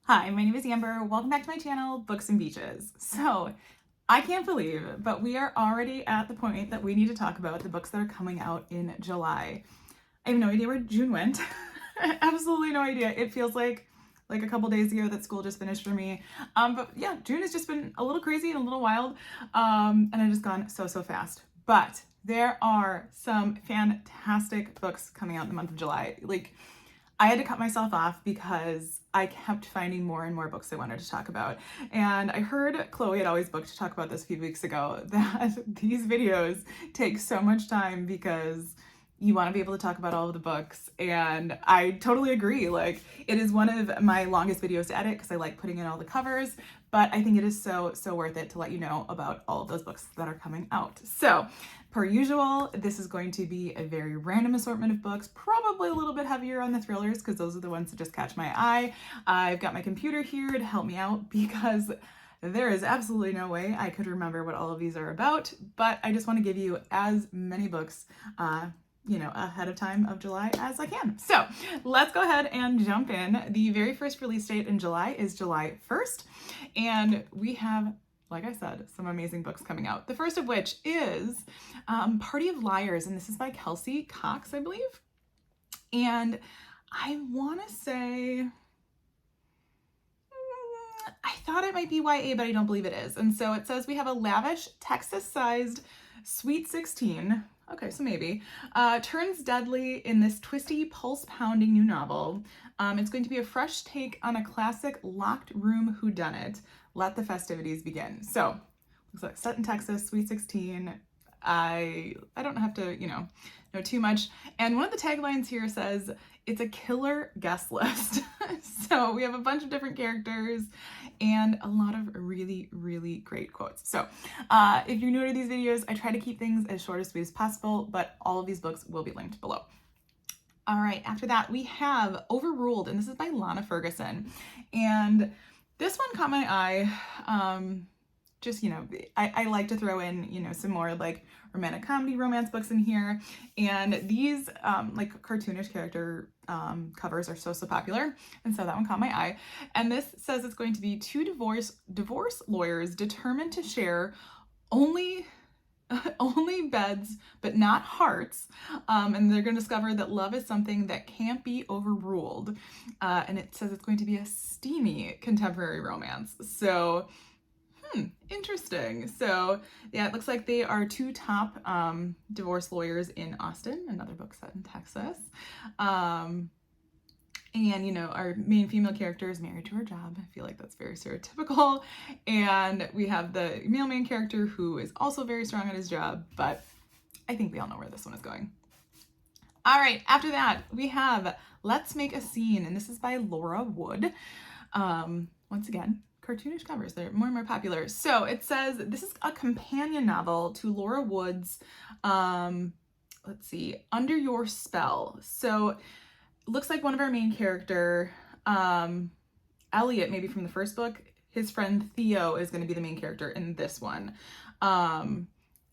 Hi, my name is Amber. Welcome back to my channel, Books and Beaches. So, I can't believe, but we are already at the point that we need to talk about the books that are coming out in July. I have no idea where June went. Absolutely no idea. It feels like a couple days ago that school just finished for me. But yeah, June has just been a little crazy and a little wild. And I've just gone so fast. But there are some fantastic books coming out in the month of July. I had to cut myself off because I kept finding more and more books I wanted to talk about. And I heard Chloe had always booked to talk about this a few weeks ago, that these videos take so much time because you want to be able to talk about all of the books. And I totally agree. Like, it is one of my longest videos to edit because I like putting in all the covers, but I think it is so worth it to let you know about all of those books that are coming out. So, per usual, this is going to be a very random assortment of books, probably a little bit heavier on the thrillers because those are the ones that just catch my eye. I've got my computer here to help me out because there is absolutely no way I could remember what all of these are about, but I just want to give you as many books ahead of time of July as I can. So let's go ahead and jump in. The very first release date in July is July 1st, and we have, like I said, some amazing books coming out. The first of which is Party of Liars, and this is by Kelsey Cox, I believe. And I want to say, I thought it might be YA, but I don't believe it is. And so it says we have a lavish Texas-sized Sweet 16. Okay, so maybe. Turns deadly in this twisty, pulse-pounding new novel. It's going to be a fresh take on a classic locked room whodunit. Let the festivities begin. So, looks like set in Texas, Sweet 16. I don't have to, know too much. And one of the taglines here says, it's a killer guest list. So we have a bunch of different characters and a lot of really great quotes. So if you're new to these videos, I try to keep things as short and sweet as possible, but all of these books will be linked below. All right, after that, we have Overruled, and this is by Lana Ferguson. And this one caught my eye. I like to throw in, some more like romantic comedy romance books in here. And these like cartoonish character covers are so popular. And so that one caught my eye. And this says it's going to be two divorce lawyers determined to share only beds, but not hearts. And they're going to discover that love is something that can't be overruled. And it says it's going to be a steamy contemporary romance. So, interesting. So yeah, it looks like they are two top divorce lawyers in Austin, another book set in Texas. And, our main female character is married to her job. I feel like that's very stereotypical. And we have the male main character who is also very strong at his job, but I think we all know where this one is going. All right, after that, we have Let's Make a Scene, and this is by Laura Wood. Once again, cartoonish covers, they're more and more popular. So it says this is a companion novel to Laura Wood's, let's see, Under Your Spell. So looks like one of our main character, Elliot, maybe from the first book, his friend Theo is going to be the main character in this one.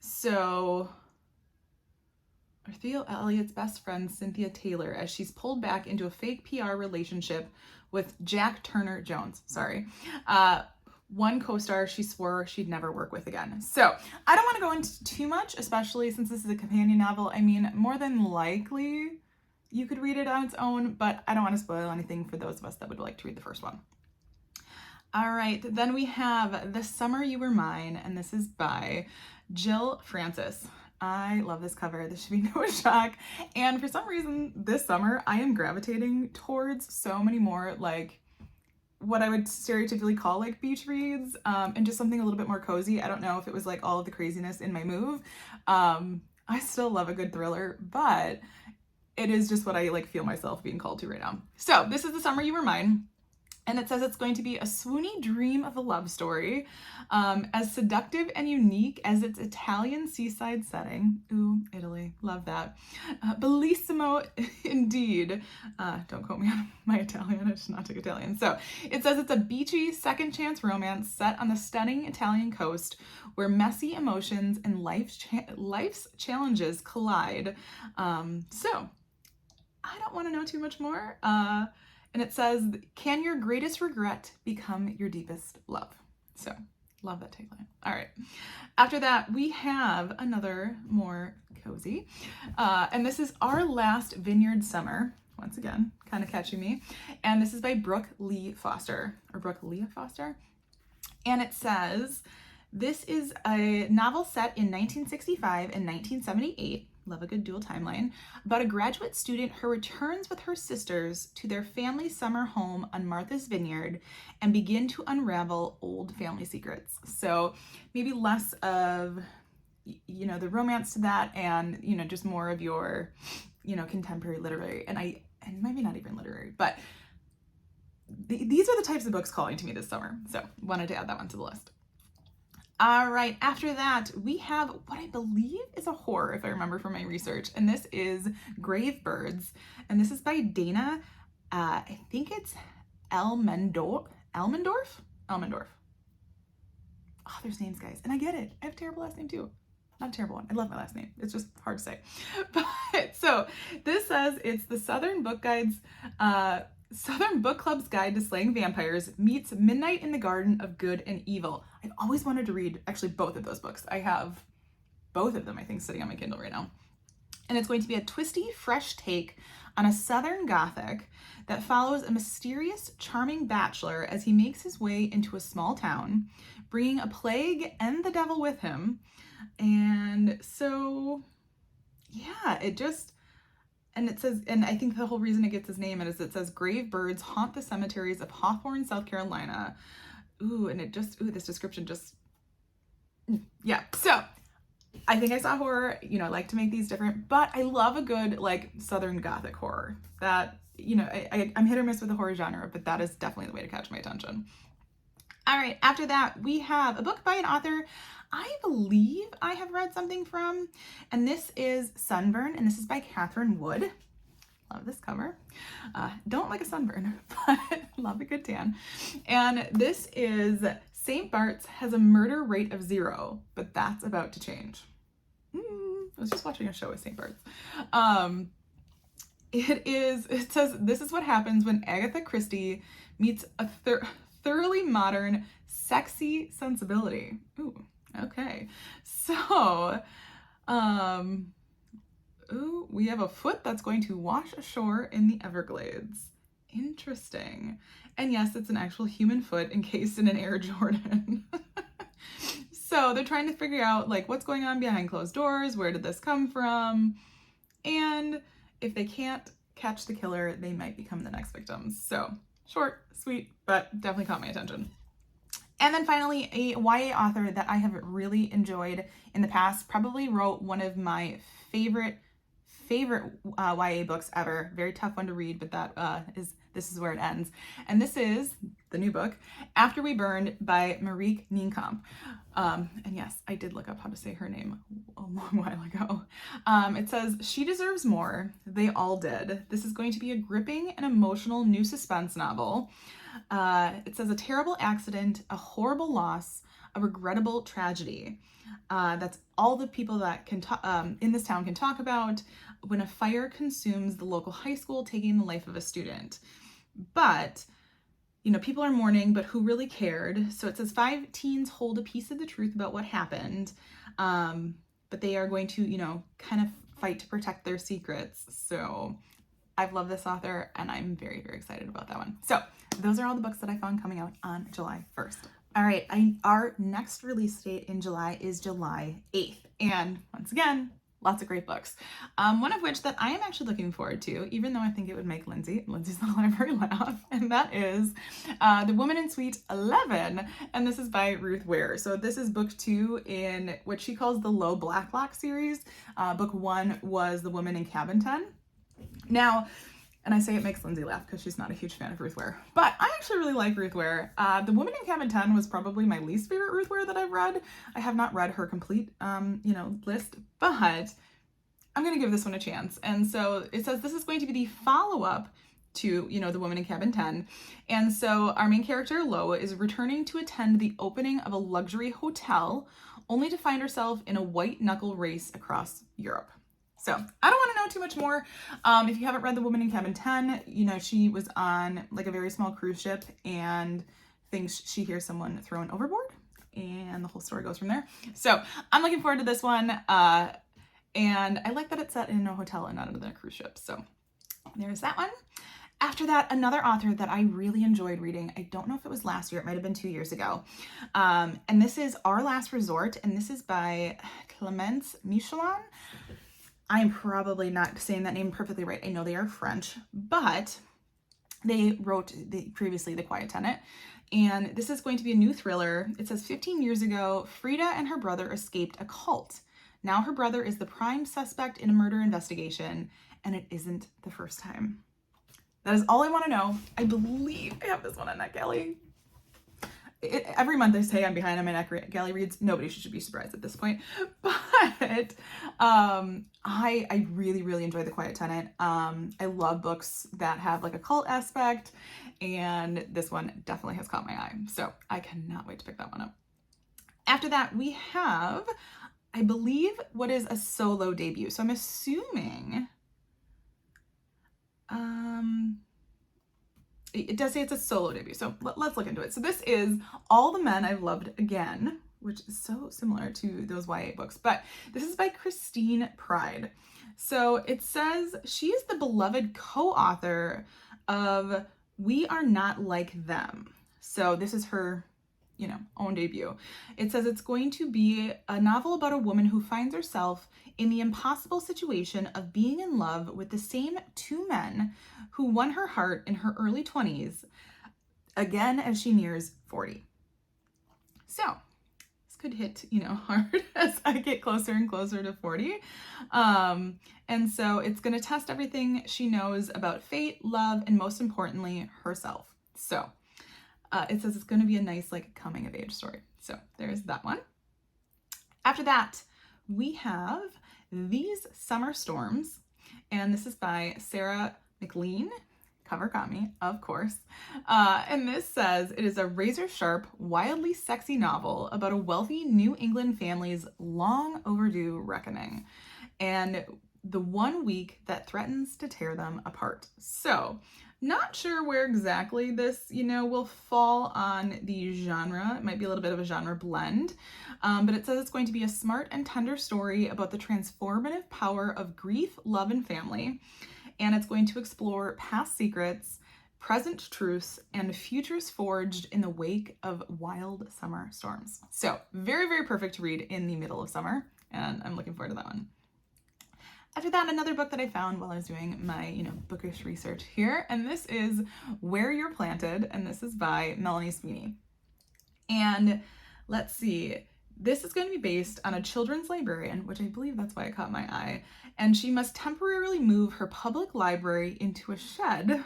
So Theo Elliot's best friend, Cynthia Taylor, as she's pulled back into a fake PR relationship with Jack Turner Jones. Sorry. One co-star she swore she'd never work with again. So I don't want to go into too much, especially since this is a companion novel. I mean, more than likely you could read it on its own, but I don't want to spoil anything for those of us that would like to read the first one. All right, then we have The Summer You Were Mine, and this is by Jill Francis. I love this cover. This should be no shock. And for some reason this summer, I am gravitating towards so many more like what I would stereotypically call like beach reads, and just something a little bit more cozy. I don't know if it was like all of the craziness in my move. I still love a good thriller, but it is just what I like feel myself being called to right now. So this is The Summer You Were Mine. And it says it's going to be a swoony dream of a love story, as seductive and unique as its Italian seaside setting. Ooh, Italy, love that. Bellissimo indeed. Don't quote me on my Italian, I did not take Italian. So it says it's a beachy second chance romance set on the stunning Italian coast where messy emotions and life's challenges collide. So I don't want to know too much more. And it says, can your greatest regret become your deepest love? So, love that tagline. All right. After that, we have another more cozy. And this is Our Last Vineyard Summer. Once again, kind of catching me. And this is by Brooke Leah Foster. And it says, this is a novel set in 1965 and 1978. Love a good dual timeline. About a graduate student who returns with her sisters to their family summer home on Martha's Vineyard and begin to unravel old family secrets. So maybe less of, the romance to that, and, just more of your, contemporary literary. And maybe not even literary, but these are the types of books calling to me this summer. So wanted to add that one to the list. All right, after that, we have what I believe is a horror, if I remember from my research, and this is Grave Birds, and this is by Dana, I think it's Elmendorf? Oh, there's names, guys, and I get it. I have a terrible last name, too. Not a terrible one. I love my last name. It's just hard to say. But, so, this says it's the Southern Book Club's Guide to Slaying Vampires meets Midnight in the Garden of Good and Evil. I've always wanted to read actually both of those books. I have both of them, I think, sitting on my Kindle right now. And it's going to be a twisty, fresh take on a Southern Gothic that follows a mysterious, charming bachelor as he makes his way into a small town, bringing a plague and the devil with him. And so, yeah, and it says, and I think the whole reason it gets his name is it says, grave birds haunt the cemeteries of Hawthorne, South Carolina. This description yeah. So I think I saw horror, I like to make these different, but I love a good, Southern Gothic horror that, I'm hit or miss with the horror genre, but that is definitely the way to catch my attention. All right. After that, we have a book by an author I believe I have read something from, and this is Sunburn, and this is by Catherine Wood. Love this cover. Don't like a sunburn, but love a good tan. And this is St. Bart's has a murder rate of 0, but that's about to change. I was just watching a show with St. Bart's. It says, this is what happens when Agatha Christie meets a thoroughly modern, sexy sensibility. Ooh, okay. So, we have a foot that's going to wash ashore in the Everglades. Interesting. And yes, it's an actual human foot encased in an Air Jordan. So they're trying to figure out what's going on behind closed doors. Where did this come from? And if they can't catch the killer, they might become the next victims. So short, sweet, but definitely caught my attention. And then finally, a YA author that I have really enjoyed in the past, probably wrote one of my favorite YA books ever. Very tough one to read, but this is where it ends. And this is the new book, After We Burned by Marieke Nienkamp. And yes, I did look up how to say her name a long while ago. It says, she deserves more. They all did. This is going to be a gripping and emotional new suspense novel. It says a terrible accident, a horrible loss, a regrettable tragedy. That's all the people that can in this town can talk about when a fire consumes the local high school, taking the life of a student. But, people are mourning, but who really cared? So it says 5 teens hold a piece of the truth about what happened, but they are going to, kind of fight to protect their secrets. So I've loved this author, and I'm very, very excited about that one. So those are all the books that I found coming out on July 1st. All right, our next release date in July is July 8th. And once again, lots of great books. One of which that I am actually looking forward to, even though I think it would make Lindsay's the library laugh, and that is The Woman in Suite 11, and this is by Ruth Ware. So this is book 2 in what she calls the Low Blacklock series. Book 1 was The Woman in Cabin 10. Now, and I say it makes Lindsay laugh because she's not a huge fan of Ruth Ware, but I actually really like Ruth Ware. The Woman in Cabin 10 was probably my least favorite Ruth Ware that I've read. I have not read her complete, list, but I'm going to give this one a chance. And so it says this is going to be the follow-up to, The Woman in Cabin 10. And so our main character, Loa, is returning to attend the opening of a luxury hotel, only to find herself in a white-knuckle race across Europe. So I don't want to know too much more. If you haven't read The Woman in Cabin 10, you know, she was on like a very small cruise ship and thinks she hears someone thrown overboard, and the whole story goes from there. So I'm looking forward to this one. And I like that it's set in a hotel and not on a cruise ship. So there's that one. After that, another author that I really enjoyed reading, I don't know if it was last year, it might have been 2 years ago. And this is Our Last Resort, and this is by Clémence Michel. I am probably not saying that name perfectly right. I know they are French, but they wrote previously The Quiet Tenant. And this is going to be a new thriller. It says 15 years ago, Frida and her brother escaped a cult. Now her brother is the prime suspect in a murder investigation, and it isn't the first time. That is all I want to know. I believe I have this one on NetGalley. Every month I say I'm behind on my NetGalley reads. Nobody should be surprised at this point. But I really, really enjoy The Quiet Tenant. I love books that have like a cult aspect, and this one definitely has caught my eye. So I cannot wait to pick that one up. After that, we have, I believe, what is a solo debut. So I'm assuming... it does say it's a solo debut, so let's look into it. So this is All the Men I've Loved Again, which is so similar to those YA books, but this is by Christine Pride. So it says she is the beloved co-author of We Are Not Like Them. So this is her, you know, own debut. It says it's going to be a novel about a woman who finds herself in the impossible situation of being in love with the same two men who won her heart in her early 20s, again as she nears 40. So this could hit, you know, hard as I get closer and closer to 40. And so it's going to test everything she knows about fate, love, and most importantly, herself. So it says it's going to be a nice, like, coming of age story. So there's that one. After that, we have These Summer Storms, and this is by Sarah McLean. Cover got me, of course. And this says it is a razor-sharp, wildly sexy novel about a wealthy New England family's long overdue reckoning and the 1 week that threatens to tear them apart. So, not sure where exactly this, you know, will fall on the genre. It might be a little bit of a genre blend, but it says it's going to be a smart and tender story about the transformative power of grief, love, and family. And it's going to explore past secrets, present truths, and futures forged in the wake of wild summer storms. So very, very perfect to read in the middle of summer, and I'm looking forward to that one. After that, another book that I found while I was doing my, you know, bookish research here, and this is Where You're Planted, and this is by Melanie Sweeney. And let's see, this is going to be based on a children's librarian, which I believe that's why it caught my eye, and she must temporarily move her public library into a shed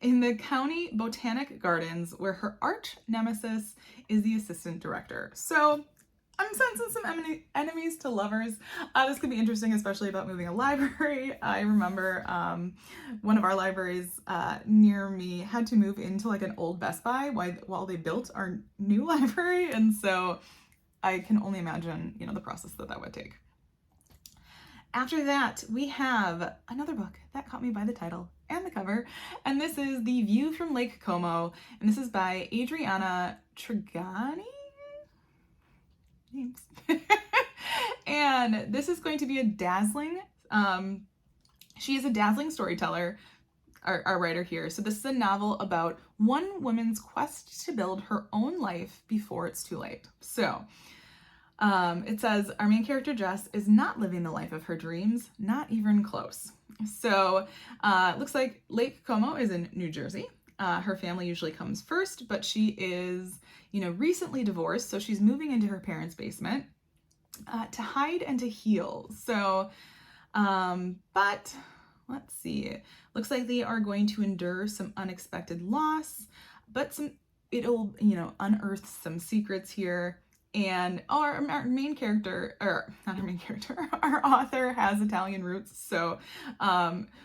in the county botanic gardens where her arch nemesis is the assistant director. So I'm sensing some enemies to lovers. This could be interesting, especially about moving a library. I remember one of our libraries near me had to move into like an old Best Buy while they built our new library. And so I can only imagine, you know, the process that would take. After that, we have another book that caught me by the title and the cover, and this is The View from Lake Como, and this is by Adriana Trigani. Names. And this is going to be a dazzling, she is a dazzling storyteller, our writer here. So this is a novel about one woman's quest to build her own life before it's too late. So it says our main character Jess is not living the life of her dreams, not even close. So it looks like Lake Como is in New Jersey. Her family usually comes first, but she is, you know, recently divorced, so she's moving into her parents' basement to hide and to heal. So, but let's see. Looks like they are going to endure some unexpected loss, but it'll, you know, unearth some secrets here. And our main character, or not our main character, our author has Italian roots. So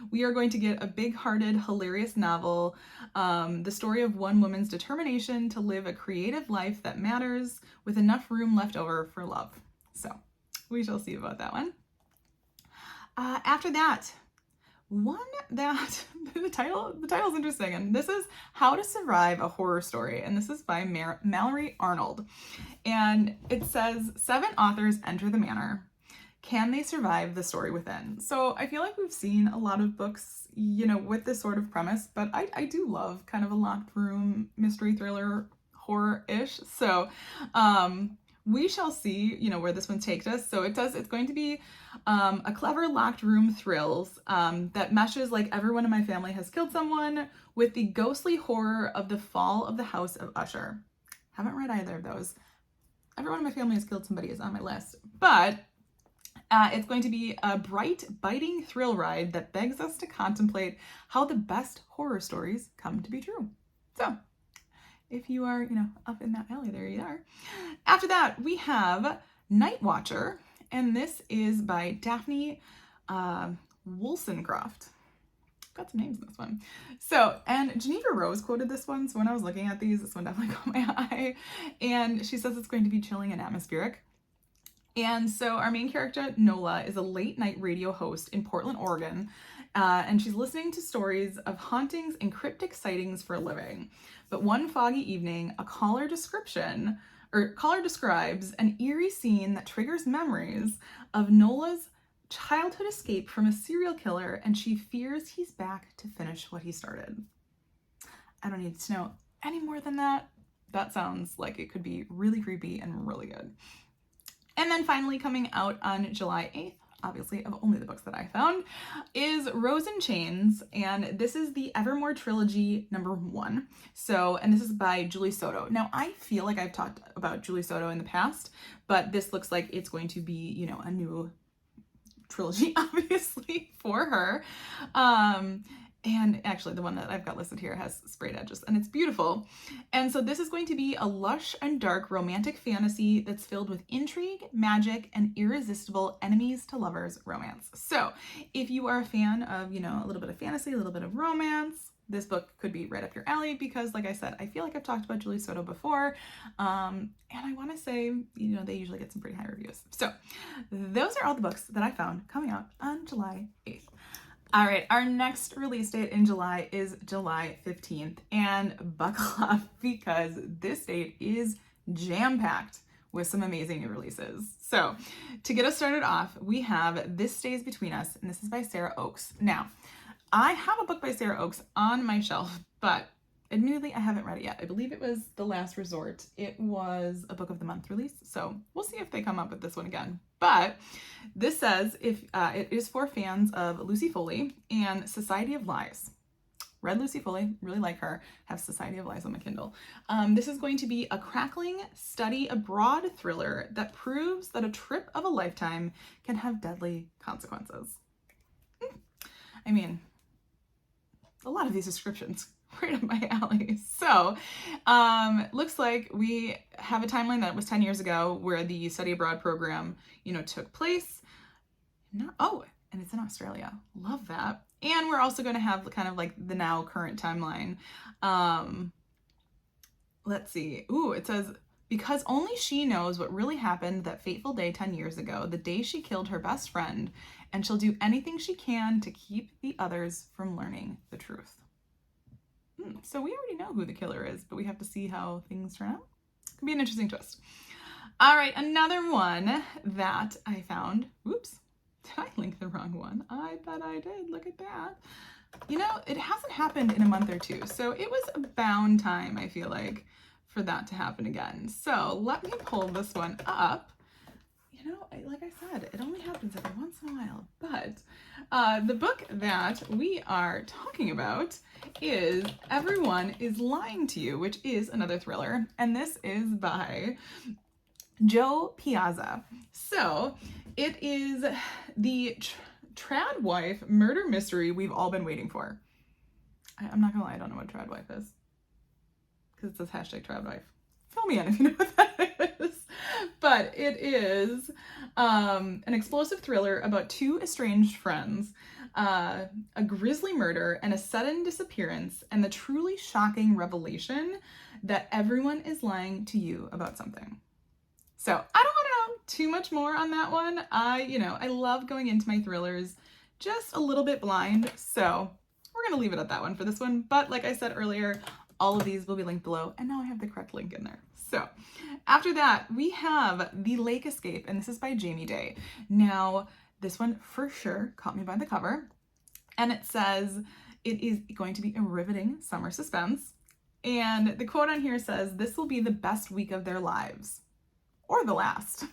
we are going to get a big-hearted, hilarious novel, the story of one woman's determination to live a creative life that matters with enough room left over for love. So we shall see about that one. After that, one that the title's interesting, and this is How to Survive a Horror Story, and this is by Mallory Arnold. And it says 7 authors enter the manor. Can they survive the story within? So I feel like we've seen a lot of books, you know, with this sort of premise, but I do love kind of a locked room mystery thriller horror-ish. So we shall see, you know, where this one takes us. So it's going to be a clever locked room thrills that meshes like everyone in my family has killed someone with the ghostly horror of the fall of the House of Usher. Haven't read either of those. Everyone in my family has killed somebody is on my list, but it's going to be a bright, biting thrill ride that begs us to contemplate how the best horror stories come to be true. So if you are, you know, up in that alley, there you are. After that, we have Night Watcher, and this is by Daphne Wollstonecraft. Got some names in this one. So, and Geneva Rose quoted this one, so when I was looking at these, this one definitely caught my eye, and she says it's going to be chilling and atmospheric. And so our main character, Nola, is a late night radio host in Portland, Oregon, and she's listening to stories of hauntings and cryptic sightings for a living. But one foggy evening, a caller describes an eerie scene that triggers memories of Nola's childhood escape from a serial killer, and she fears he's back to finish what he started. I don't need to know any more than that. That sounds like it could be really creepy and really good. And then finally coming out on July 8th, obviously of only the books that I found, is Rose in Chains, and this is the Evermore Trilogy #1. So, and this is by Julie Soto. Now, I feel like I've talked about Julie Soto in the past, but this looks like it's going to be, you know, a new trilogy, obviously, for her. And actually the one that I've got listed here has sprayed edges and it's beautiful. And so this is going to be a lush and dark romantic fantasy that's filled with intrigue, magic, and irresistible enemies to lovers romance. So if you are a fan of, you know, a little bit of fantasy, a little bit of romance, this book could be right up your alley because, like I said, I feel like I've talked about Julie Soto before, and I want to say, you know, they usually get some pretty high reviews. So those are all the books that I found coming out on July 8th. All right, our next release date in July is July 15th, and buckle up because this date is jam-packed with some amazing new releases. So to get us started off, we have This Stays Between Us, and this is by Sarah Oakes. Now, I have a book by Sarah Oakes on my shelf, but admittedly, I haven't read it yet. I believe it was The Last Resort. It was a book of the month release, so we'll see if they come up with this one again. But this says if it is for fans of Lucy Foley and Society of Lies. Read Lucy Foley, really like her, have Society of Lies on my Kindle. This is going to be a crackling, study abroad thriller that proves that a trip of a lifetime can have deadly consequences. I mean, a lot of these descriptions right up my alley. So looks like we have a timeline that was 10 years ago where the study abroad program, you know, took place. And it's in Australia. Love that. And we're also going to have kind of like the now current timeline. Let's see. Ooh, it says, because only she knows what really happened that fateful day 10 years ago, the day she killed her best friend, and she'll do anything she can to keep the others from learning the truth. So we already know who the killer is, but we have to see how things turn out. Could be an interesting twist. All right, another one that I found. Whoops, did I link the wrong one? I bet I did. Look at that. You know, it hasn't happened in a month or two, so it was about time, I feel like, for that to happen again. So let me pull this one up. You know, like I said, it only happens every once in a while, but the book that we are talking about is Everyone is Lying to You, which is another thriller, and this is by Jo Piazza. So it is the trad wife murder mystery we've all been waiting for. I'm not gonna lie, I don't know what trad wife is because it says hashtag trad wife. Fill me in if you know what that is. But it is an explosive thriller about two estranged friends, a grisly murder, and a sudden disappearance, and the truly shocking revelation that everyone is lying to you about something. So I don't want to know too much more on that one. I love going into my thrillers just a little bit blind, so we're gonna leave it at that one for this one. But like I said earlier, all of these will be linked below, and now I have the correct link in there. So after that, we have The Lake Escape, and this is by Jamie Day. Now, this one for sure caught me by the cover, and it says it is going to be a riveting summer suspense. And the quote on here says, "This will be the best week of their lives, or the last."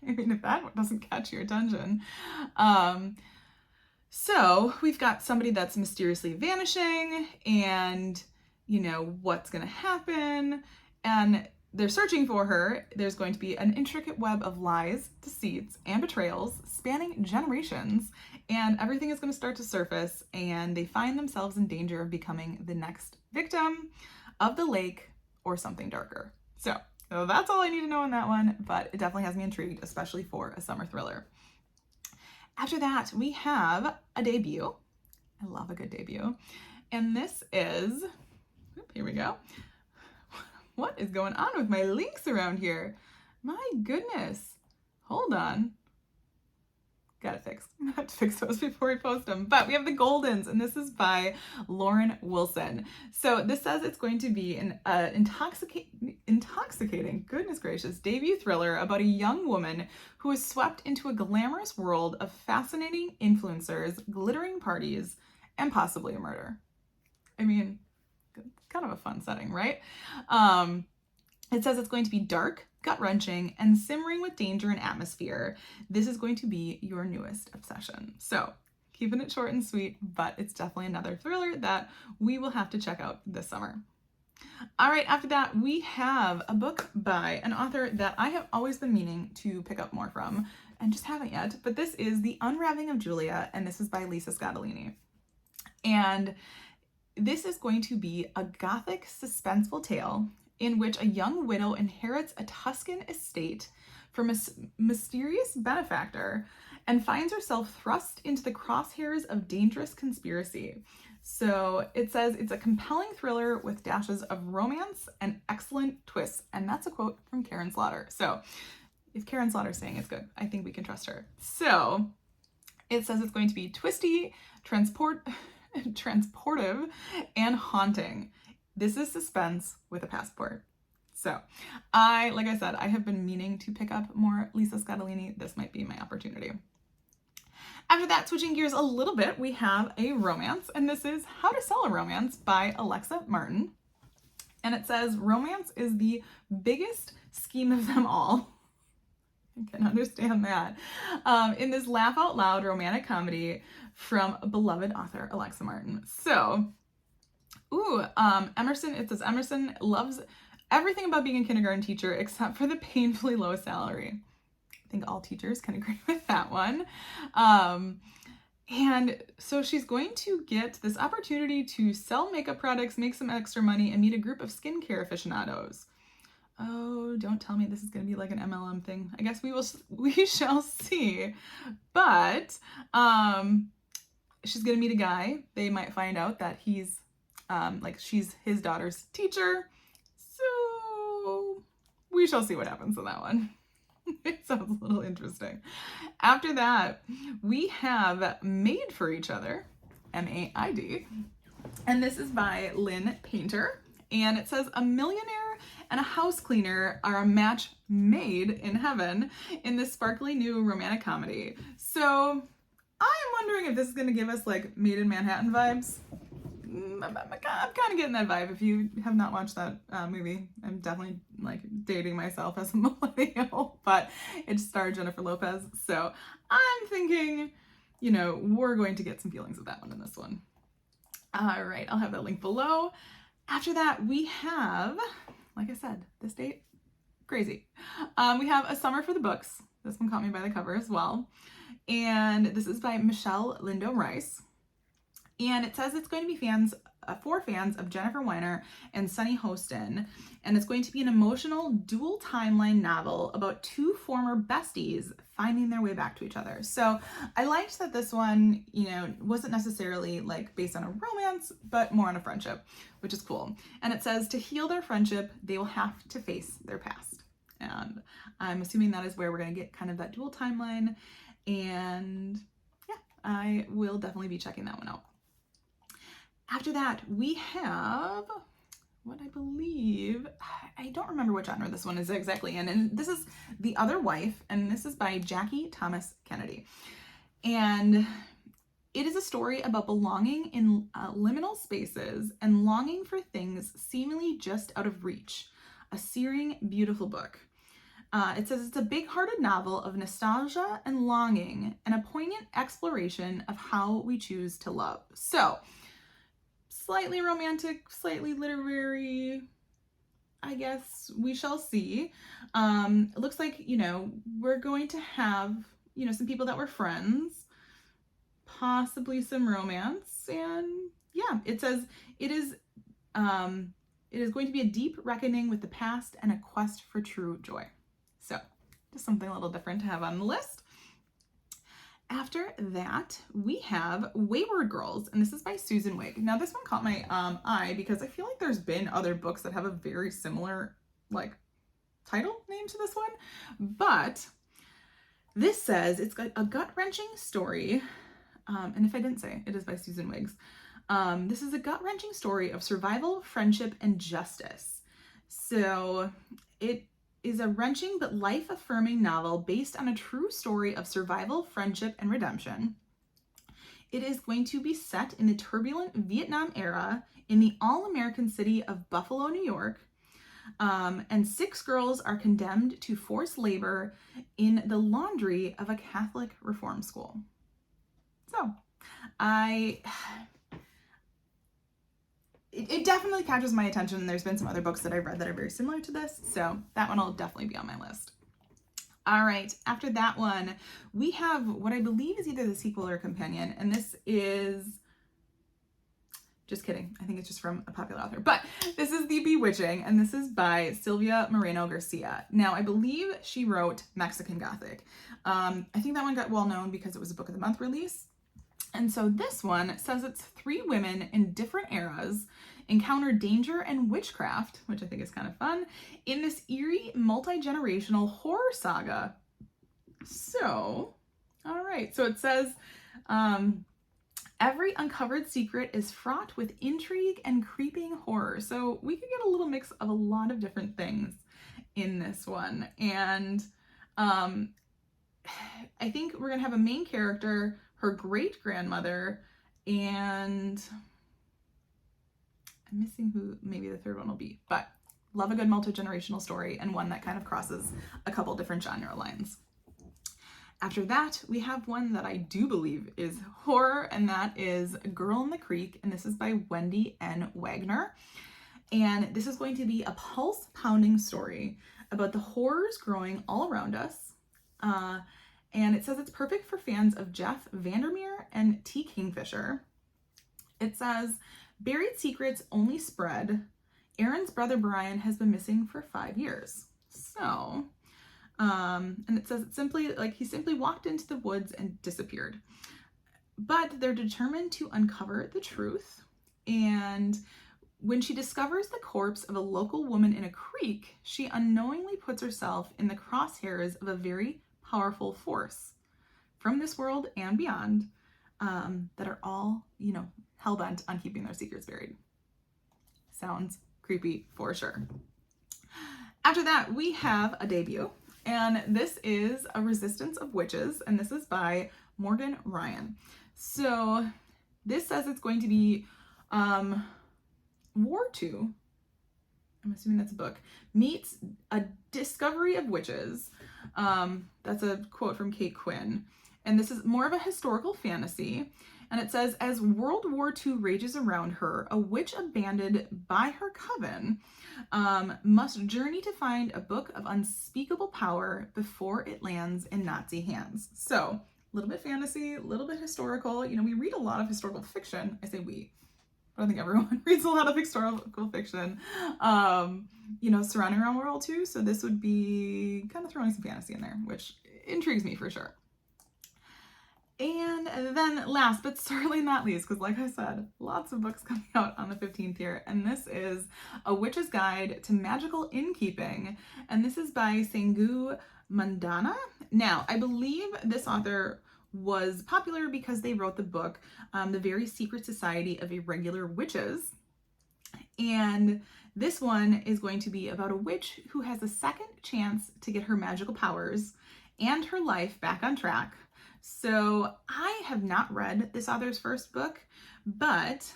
I mean, if that doesn't catch your attention. So we've got somebody that's mysteriously vanishing, and what's going to happen, and they're searching for her. There's going to be an intricate web of lies, deceits, and betrayals spanning generations, and everything is going to start to surface, and they find themselves in danger of becoming the next victim of the lake or something darker. So that's all I need to know on that one, but it definitely has me intrigued, especially for a summer thriller. After that, we have a debut. I love a good debut. And this is, here we go. What is going on with my links around here? My goodness. Hold on. Got it fixed. I have to fix those before we post them. But we have The Goldens, and this is by Lauren Wilson. So this says it's going to be an intoxicating, goodness gracious, debut thriller about a young woman who is swept into a glamorous world of fascinating influencers, glittering parties, and possibly a murder. I mean, kind of a fun setting, right? It says it's going to be dark, gut-wrenching, and simmering with danger and atmosphere. This is going to be your newest obsession. So keeping it short and sweet, but it's definitely another thriller that we will have to check out this summer. All right, after that, we have a book by an author that I have always been meaning to pick up more from and just haven't yet, but this is The Unwrapping of Julia, and this is by Lisa Scatolini. And this is going to be a gothic, suspenseful tale in which a young widow inherits a Tuscan estate from a mysterious benefactor and finds herself thrust into the crosshairs of dangerous conspiracy. So it says it's a compelling thriller with dashes of romance and excellent twists. And that's a quote from Karen Slaughter. So if Karen Slaughter's saying it's good, I think we can trust her. So it says it's going to be twisty, transportive, and haunting. This is suspense with a passport. So like I said, I have been meaning to pick up more Lisa Scatolini. This might be my opportunity. After that, switching gears a little bit, we have a romance, and this is How to Sell a Romance by Alexa Martin. And it says, romance is the biggest scheme of them all. I can understand that. In this laugh out loud romantic comedy from beloved author Alexa Martin. So, Emerson, it says Emerson loves everything about being a kindergarten teacher except for the painfully low salary. I think all teachers can agree with that one. And so she's going to get this opportunity to sell makeup products, make some extra money, and meet a group of skincare aficionados. Oh, don't tell me this is going to be like an MLM thing. I guess we shall see. But she's going to meet a guy. They might find out that he's she's his daughter's teacher. So we shall see what happens in that one. It sounds a little interesting. After that, we have Made for Each Other, M-A-I-D, and this is by Lynn Painter. And it says a millionaire and a house cleaner are a match made in heaven in this sparkly new romantic comedy. So I'm wondering if this is going to give us like Made in Manhattan vibes. I'm kind of getting that vibe. If you have not watched that movie, I'm definitely like dating myself as a millennial, but it starred Jennifer Lopez. So I'm thinking, we're going to get some feelings of that one in this one. All right, I'll have that link below. After that, we have, like I said, this date, crazy. We have A Summer for the Books. This one caught me by the cover as well. And this is by Michelle Lindo Rice. And it says it's going to be for fans of Jennifer Weiner and Sunny Hostin. And it's going to be an emotional dual timeline novel about two former besties finding their way back to each other. So I liked that this one, wasn't necessarily like based on a romance, but more on a friendship, which is cool. And it says to heal their friendship, they will have to face their past. And I'm assuming that is where we're going to get kind of that dual timeline. And yeah, I will definitely be checking that one out. After that, we have what I believe, I don't remember what genre this one is exactly in, and this is The Other Wife, and this is by Jackie Thomas Kennedy. And it is a story about belonging in liminal spaces and longing for things seemingly just out of reach. A searing, beautiful book. It says it's a big-hearted novel of nostalgia and longing and a poignant exploration of how we choose to love. So, slightly romantic, slightly literary, I guess we shall see. It looks like, we're going to have, some people that were friends, possibly some romance, and yeah, it says it is going to be a deep reckoning with the past and a quest for true joy. So, just something a little different to have on the list. After that, we have Wayward Girls, and this is by Susan Wigg. Now, this one caught my eye because I feel like there's been other books that have a very similar, title name to this one. But this says it's got a gut-wrenching story, and if I didn't say, it is by Susan Wigg. This is a gut-wrenching story of survival, friendship, and justice. So it is a wrenching but life-affirming novel based on a true story of survival, friendship, and redemption. It is going to be set in the turbulent Vietnam era in the all-American city of Buffalo, New York. And 6 girls are condemned to forced labor in the laundry of a Catholic reform school. So, it definitely catches my attention. There's been some other books that I've read that are very similar to this, so that one will definitely be on my list. All right, after that one, we have what I believe is either the sequel or a companion, and this is, just kidding, I think it's just from a popular author, but this is The Bewitching, and this is by Silvia Moreno Garcia. Now, I believe she wrote Mexican Gothic. I think that one got well known because it was a Book of the Month release. And so this one says it's 3 women in different eras encounter danger and witchcraft, which I think is kind of fun, in this eerie multi-generational horror saga. So, all right. So it says, every uncovered secret is fraught with intrigue and creeping horror. So we could get a little mix of a lot of different things in this one. And I think we're going to have a main character, her great-grandmother, and I'm missing who maybe the third one will be, but love a good multi-generational story and one that kind of crosses a couple different genre lines. After that, we have one that I do believe is horror, and that is Girl in the Creek, and this is by Wendy N. Wagner. And this is going to be a pulse-pounding story about the horrors growing all around us. And it says it's perfect for fans of Jeff Vandermeer and T. Kingfisher. It says, buried secrets only spread. Aaron's brother Brian has been missing for 5 years. So, and it says it's simply, he simply walked into the woods and disappeared. But they're determined to uncover the truth. And when she discovers the corpse of a local woman in a creek, she unknowingly puts herself in the crosshairs of a very powerful force from this world and beyond, that are all, hell-bent on keeping their secrets buried. Sounds creepy for sure. After that, we have a debut, and this is A Resistance of Witches, and this is by Morgan Ryan. So this says it's going to be War II, I'm assuming that's a book, meets A Discovery of Witches. That's a quote from Kate Quinn. And this is more of a historical fantasy. And it says, as World War II rages around her, a witch abandoned by her coven must journey to find a book of unspeakable power before it lands in Nazi hands. So, a little bit fantasy, a little bit historical. We read a lot of historical fiction. I say we. I don't think everyone reads a lot of historical fiction, surrounding around World War II. So this would be kind of throwing some fantasy in there, which intrigues me for sure. And then last but certainly not least, because like I said, lots of books coming out on the 15th here, and this is A Witch's Guide to Magical Innkeeping, and this is by Sangu Mandana. Now, I believe this author was popular because they wrote the book, The Very Secret Society of Irregular Witches, and this one is going to be about a witch who has a second chance to get her magical powers and her life back on track. So I have not read this author's first book, but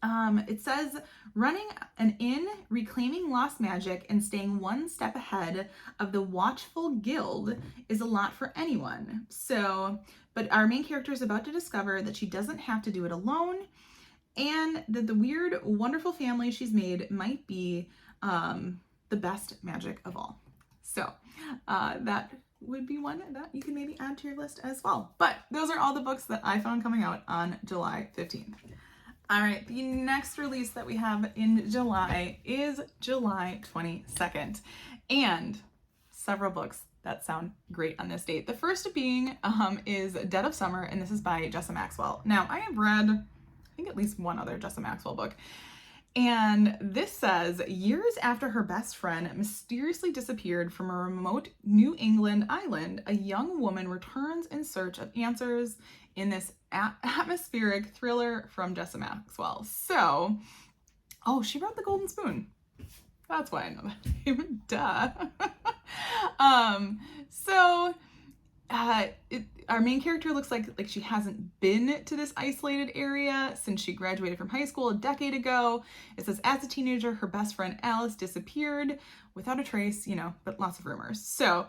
it says running an inn, reclaiming lost magic, and staying one step ahead of the watchful guild is a lot for anyone. So, but our main character is about to discover that she doesn't have to do it alone, and that the weird, wonderful family she's made might be the best magic of all. So that would be one that you can maybe add to your list as well. But those are all the books that I found coming out on July 15th. All right, the next release that we have in July is July 22nd, and several books that sound great on this date. The first being is Dead of Summer, and this is by Jessa Maxwell. Now, I have read, I think, at least one other Jessa Maxwell book, and this says, years after her best friend mysteriously disappeared from a remote New England island, a young woman returns in search of answers in this atmospheric thriller from Jessa Maxwell. So, oh, she wrote The Golden Spoon. That's why I know that name. Duh. Our main character looks like she hasn't been to this isolated area since she graduated from high school a decade ago. It says, as a teenager, her best friend Alice disappeared without a trace, but lots of rumors. So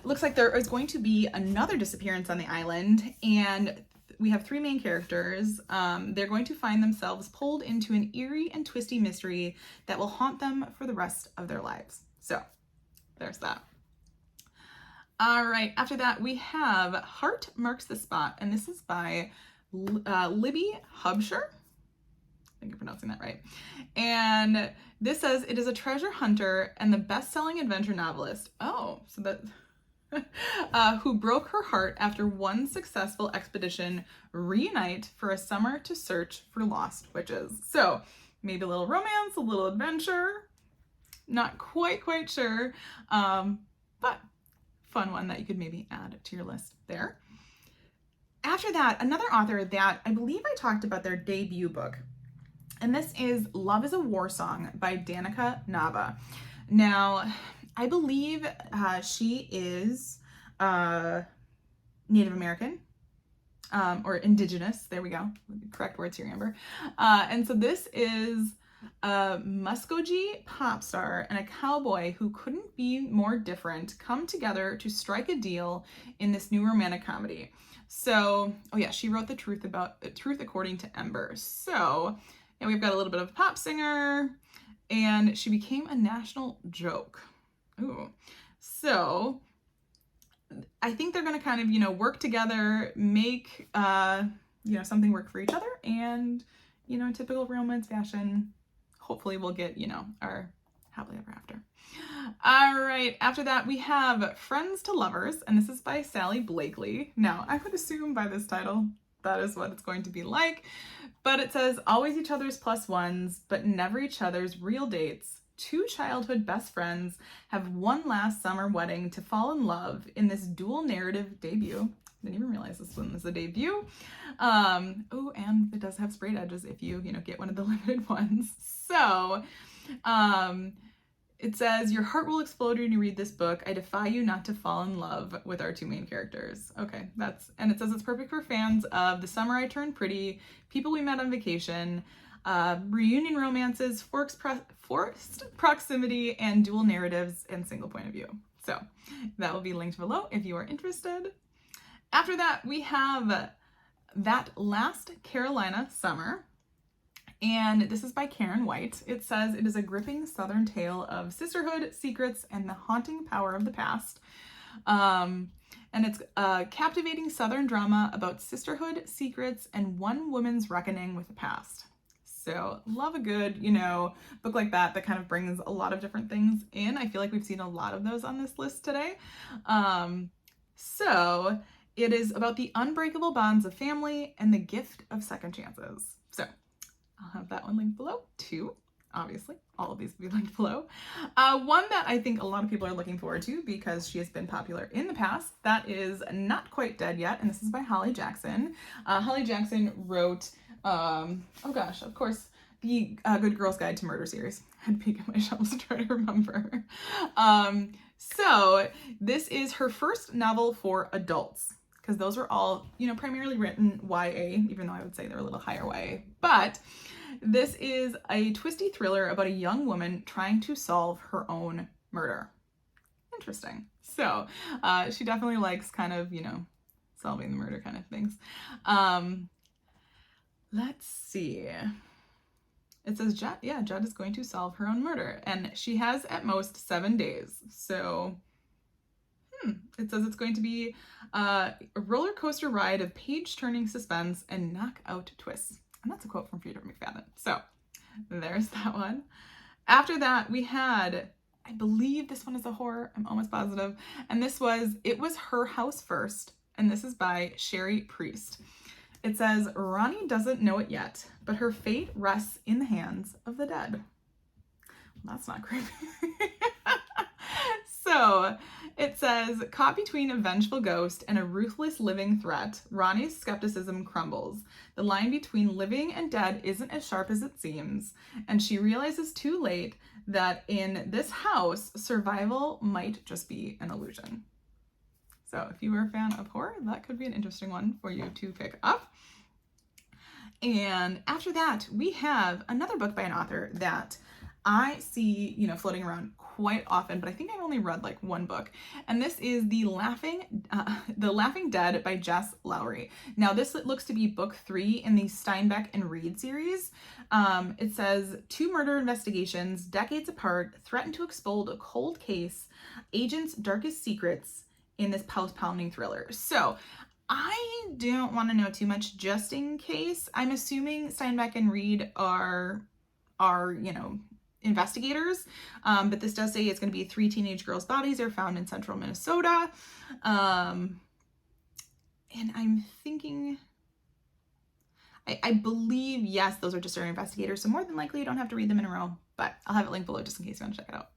looks like there is going to be another disappearance on the island, and we have three main characters. They're going to find themselves pulled into an eerie and twisty mystery that will haunt them for the rest of their lives. So there's that. All right, after that we have Heart Marks the Spot, and this is by Libby Hubsher. I think I'm pronouncing that right. And this says, it is a treasure hunter and the best-selling adventure novelist. Oh, so that who broke her heart after one successful expedition reunite for a summer to search for lost witches. So maybe a little romance, a little adventure. Not quite sure, but fun one that you could maybe add to your list there. After that, another author that I believe I talked about their debut book, and this is Love is a War Song by Danica Nava. Now, I believe she is Native American or Indigenous. There we go. Correct words here, Amber. And so this is a Muskogee pop star and a cowboy who couldn't be more different come together to strike a deal in this new romantic comedy. So, oh yeah, she wrote The Truth According to Ember. So, yeah, we've got a little bit of a pop singer, and she became a national joke. Ooh. So, I think they're going to kind of, work together, make, something work for each other, and, in typical romance fashion, hopefully we'll get, our happily ever after. All right, after that we have Friends to Lovers, and this is by Sally Blakely. Now, I would assume by this title that is what it's going to be like, but it says, always each other's plus ones, but never each other's real dates. Two childhood best friends have one last summer wedding to fall in love in this dual narrative debut. Didn't even realize this one was a debut. Oh, and it does have sprayed edges if you get one of the limited ones. So, it says, your heart will explode when you read this book. I defy you not to fall in love with our two main characters. Okay, and it says it's perfect for fans of The Summer I Turned Pretty, People We Met on Vacation, reunion romances, forced proximity, and dual narratives and single point of view. So that will be linked below if you are interested. After that, we have That Last Carolina Summer, and this is by Karen White. It says it is a gripping Southern tale of sisterhood, secrets, and the haunting power of the past. And it's a captivating Southern drama about sisterhood, secrets, and one woman's reckoning with the past. So love a good, book like that kind of brings a lot of different things in. I feel like we've seen a lot of those on this list today. So it is about the unbreakable bonds of family and the gift of second chances. So I'll have that one linked below too. Obviously, all of these will be linked below. One that I think a lot of people are looking forward to because she has been popular in the past, that is Not Quite Dead Yet, and this is by Holly Jackson. Holly Jackson wrote, oh gosh, of course, the Good Girl's Guide to Murder series. I had to peek at my shelves to try to remember. So this is her first novel for adults, because those are all, primarily written YA, even though I would say they're a little higher YA. But this is a twisty thriller about a young woman trying to solve her own murder. Interesting. So she definitely likes kind of, solving the murder kind of things. Let's see. It says Jed is going to solve her own murder. And she has at most 7 days. So it says it's going to be a roller coaster ride of page-turning suspense and knockout twists. And that's a quote from Frieda McFadden. So there's that one. After that, we had, I believe this one is a horror, I'm almost positive. And It Was Her House First. And this is by Sherry Priest. It says, Ronnie doesn't know it yet, but her fate rests in the hands of the dead. Well, that's not creepy. So it says, caught between a vengeful ghost and a ruthless living threat, Ronnie's skepticism crumbles. The line between living and dead isn't as sharp as it seems, and she realizes too late that in this house, survival might just be an illusion. So if you were a fan of horror, that could be an interesting one for you to pick up. And after that, we have another book by an author that I see, floating around quite often, but I think I've only read like one book. And this is The Laughing Dead by Jess Lowry. Now this looks to be book 3 in the Steinbeck and Reed series. It says 2 murder investigations, decades apart, threaten to expose a cold case, agents' darkest secrets in this pulse-pounding thriller. So I don't want to know too much just in case. I'm assuming Steinbeck and Reed are investigators, but this does say it's going to be 3 teenage girls' bodies are found in central Minnesota. And I'm thinking, I believe, yes, those are just our investigators. So more than likely you don't have to read them in a row, but I'll have it linked below just in case you want to check it out.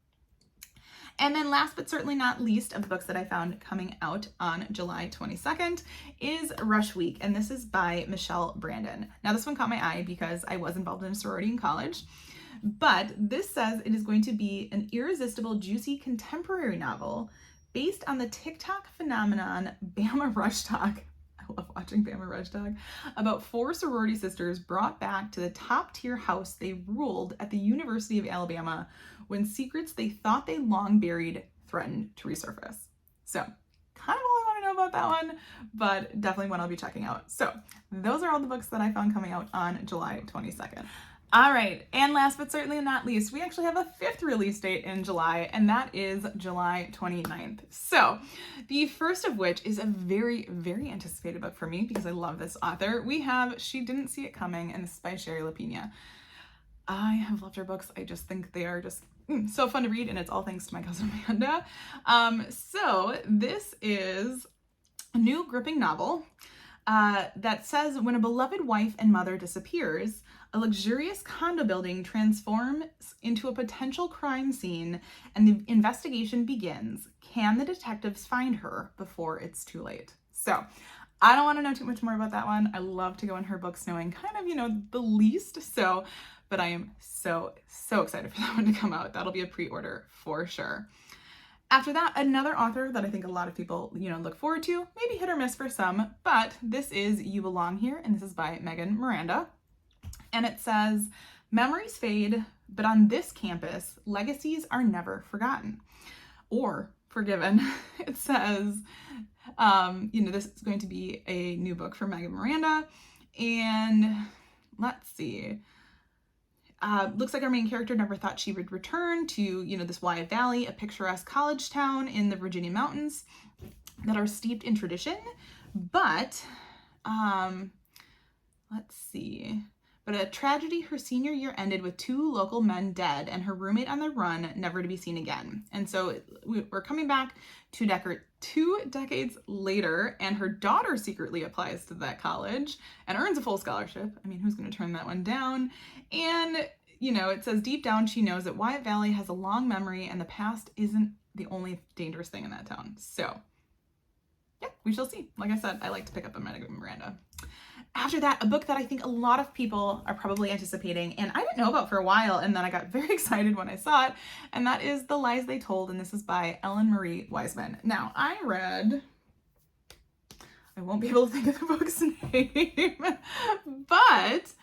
And then last but certainly not least of the books that I found coming out on July 22nd is Rush Week, and this is by Michelle Brandon. Now this one caught my eye because I was involved in a sorority in college, but this says it is going to be an irresistible, juicy contemporary novel based on the TikTok phenomenon Bama Rush Talk. I love watching Bama Rush Talk, about 4 sorority sisters brought back to the top tier house they ruled at the University of Alabama when secrets they thought they long buried threatened to resurface. So kind of all I want to know about that one, but definitely one I'll be checking out. So those are all the books that I found coming out on July 22nd. All right, and last but certainly not least, we actually have a 5th release date in July, and that is July 29th. So the first of which is a very, very anticipated book for me because I love this author. We have She Didn't See It Coming, and this is by Sherry Lapina. I have loved her books. I just think they are just so fun to read, and it's all thanks to my cousin Amanda. So this is a new gripping novel that says when a beloved wife and mother disappears, a luxurious condo building transforms into a potential crime scene and the investigation begins. Can the detectives find her before it's too late? So I don't want to know too much more about that one. I love to go in her books knowing kind of, the least. But I am so excited for that one to come out. That'll be a pre-order for sure. After that, another author that I think a lot of people, look forward to, maybe hit or miss for some, but this is You Belong Here, and this is by Megan Miranda. And it says, memories fade, but on this campus, legacies are never forgotten or forgiven. It says, this is going to be a new book for Megan Miranda. And let's see. Looks like our main character never thought she would return to, this Wyatt Valley, a picturesque college town in the Virginia mountains that are steeped in tradition. But, let's see. but a tragedy her senior year ended with 2 local men dead and her roommate on the run, never to be seen again. And so we're coming back 2 decades later, and her daughter secretly applies to that college and earns a full scholarship. I mean, who's going to turn that one down? And, you know, it says deep down she knows that Wyatt Valley has a long memory and the past isn't the only dangerous thing in that town. So, yeah, we shall see. Like I said, I like to pick up on Miranda. After that, a book that I think a lot of people are probably anticipating and I didn't know about for a while, and then I got very excited when I saw it, and that is The Lies They Told, and this is by Ellen Marie Wiseman. Now, I won't be able to think of the book's name, but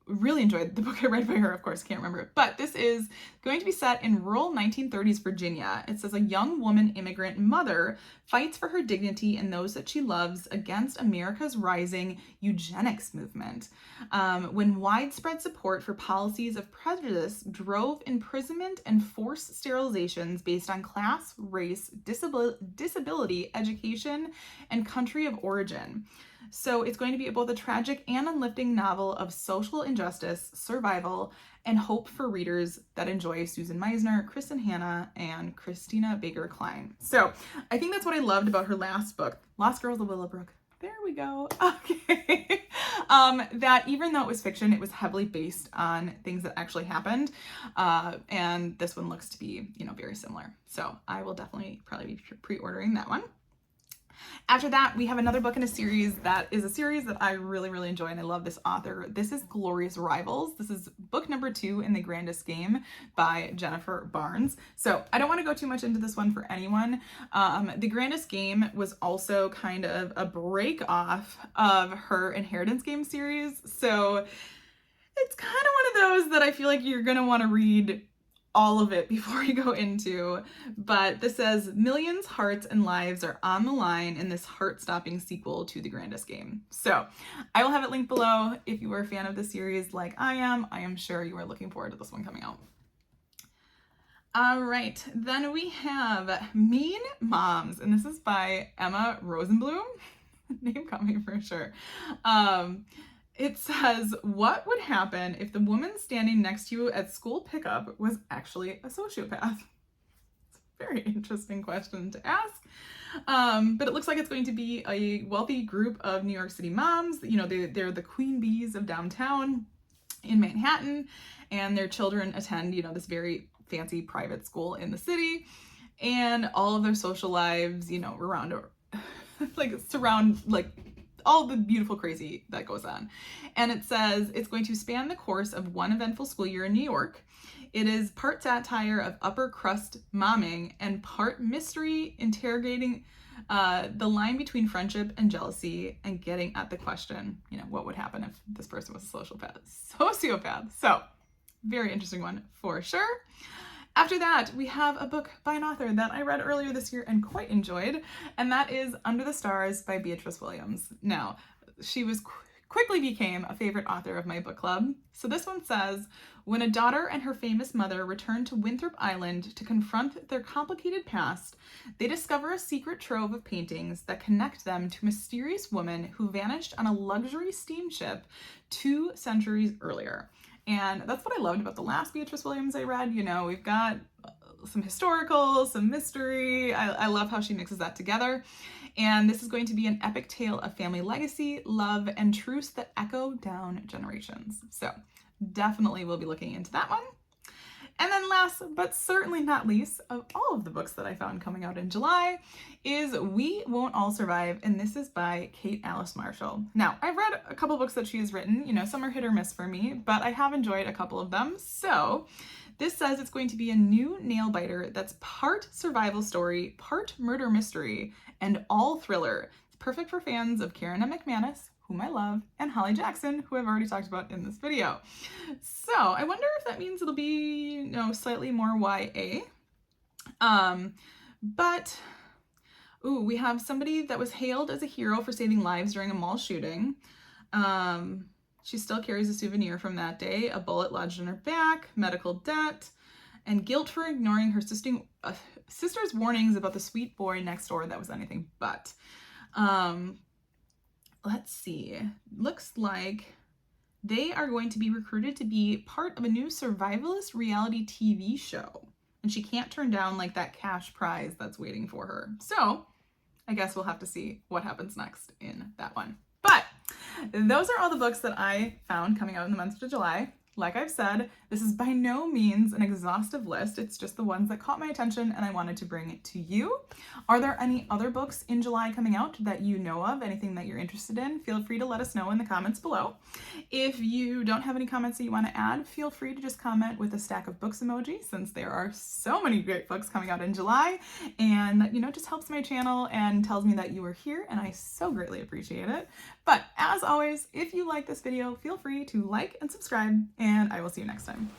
really enjoyed the book I read by her. Of course, can't remember it, but this is going to be set in rural 1930s Virginia. It says a young woman immigrant mother fights for her dignity and those that she loves against America's rising eugenics movement, when widespread support for policies of prejudice drove imprisonment and forced sterilizations based on class, race, disability, education, and country of origin. So it's going to be both a tragic and uplifting novel of social injustice, survival, and hope for readers that enjoy Susan Meisner, Kristen Hanna, and Christina Baker Klein. So I think that's what I loved about her last book, Lost Girls of Willowbrook. There we go. Okay. That even though it was fiction, it was heavily based on things that actually happened. And this one looks to be, you know, very similar. So I will definitely probably be pre-ordering that one. After that, we have another book in a series that is a series that I really, really enjoy, and I love this author. This is Glorious Rivals. This is book number 2 in The Grandest Game by Jennifer Barnes. So I don't want to go too much into this one for anyone. The Grandest Game was also kind of a break off of her Inheritance Game series. So it's kind of one of those that I feel like you're going to want to read all of it before you go into, but this says millions, hearts, and lives are on the line in this heart-stopping sequel to The Grandest Game. So I will have it linked below. If you are a fan of the series like I am sure you are looking forward to this one coming out. All right, then we have Mean Moms, and this is by Emma Rosenblum. Name coming for sure. It says, what would happen if the woman standing next to you at school pickup was actually a sociopath? It's a very interesting question to ask. But it looks like it's going to be a wealthy group of New York City moms. You know, they're the queen bees of downtown in Manhattan, and their children attend, you know, this very fancy private school in the city, and all of their social lives, you know, surround all the beautiful crazy that goes on. And it says it's going to span the course of one eventful school year in New York. It is part satire of upper crust momming and part mystery interrogating the line between friendship and jealousy and getting at the question, you know, what would happen if this person was a sociopath. So very interesting one for sure. After that, we have a book by an author that I read earlier this year and quite enjoyed, and that is Under the Stars by Beatrice Williams. Now, she quickly became a favorite author of my book club. So this one says, when a daughter and her famous mother return to Winthrop Island to confront their complicated past, they discover a secret trove of paintings that connect them to a mysterious woman who vanished on a luxury steamship 2 centuries earlier. And that's what I loved about the last Beatrice Williams I read. You know, we've got some historical, some mystery. I love how she mixes that together. And this is going to be an epic tale of family legacy, love, and truths that echo down generations. So definitely we'll be looking into that one. And then last, but certainly not least, of all of the books that I found coming out in July is We Won't All Survive, and this is by Kate Alice Marshall. Now, I've read a couple books that she has written, you know, some are hit or miss for me, but I have enjoyed a couple of them. So this says it's going to be a new nail-biter that's part survival story, part murder mystery, and all thriller. It's perfect for fans of Karen M. McManus, whom I love, and Holly Jackson, who I've already talked about in this video. So I wonder if that means it'll be, you know, slightly more YA. But, ooh, we have somebody that was hailed as a hero for saving lives during a mall shooting. She still carries a souvenir from that day, a bullet lodged in her back, medical debt, and guilt for ignoring her sister's warnings about the sweet boy next door that was anything but. let's see, looks like they are going to be recruited to be part of a new survivalist reality TV show. And she can't turn down like that cash prize that's waiting for her. So I guess we'll have to see what happens next in that one. But those are all the books that I found coming out in the month of July. Like I've said, this is by no means an exhaustive list. It's just the ones that caught my attention and I wanted to bring it to you. Are there any other books in July coming out that you know of? Anything that you're interested in? Feel free to let us know in the comments below. If you don't have any comments that you want to add, feel free to just comment with a stack of books emoji, since there are so many great books coming out in July, and that, just helps my channel and tells me that you are here, and I so greatly appreciate it. But as always, if you like this video, feel free to like and subscribe, and I will see you next time.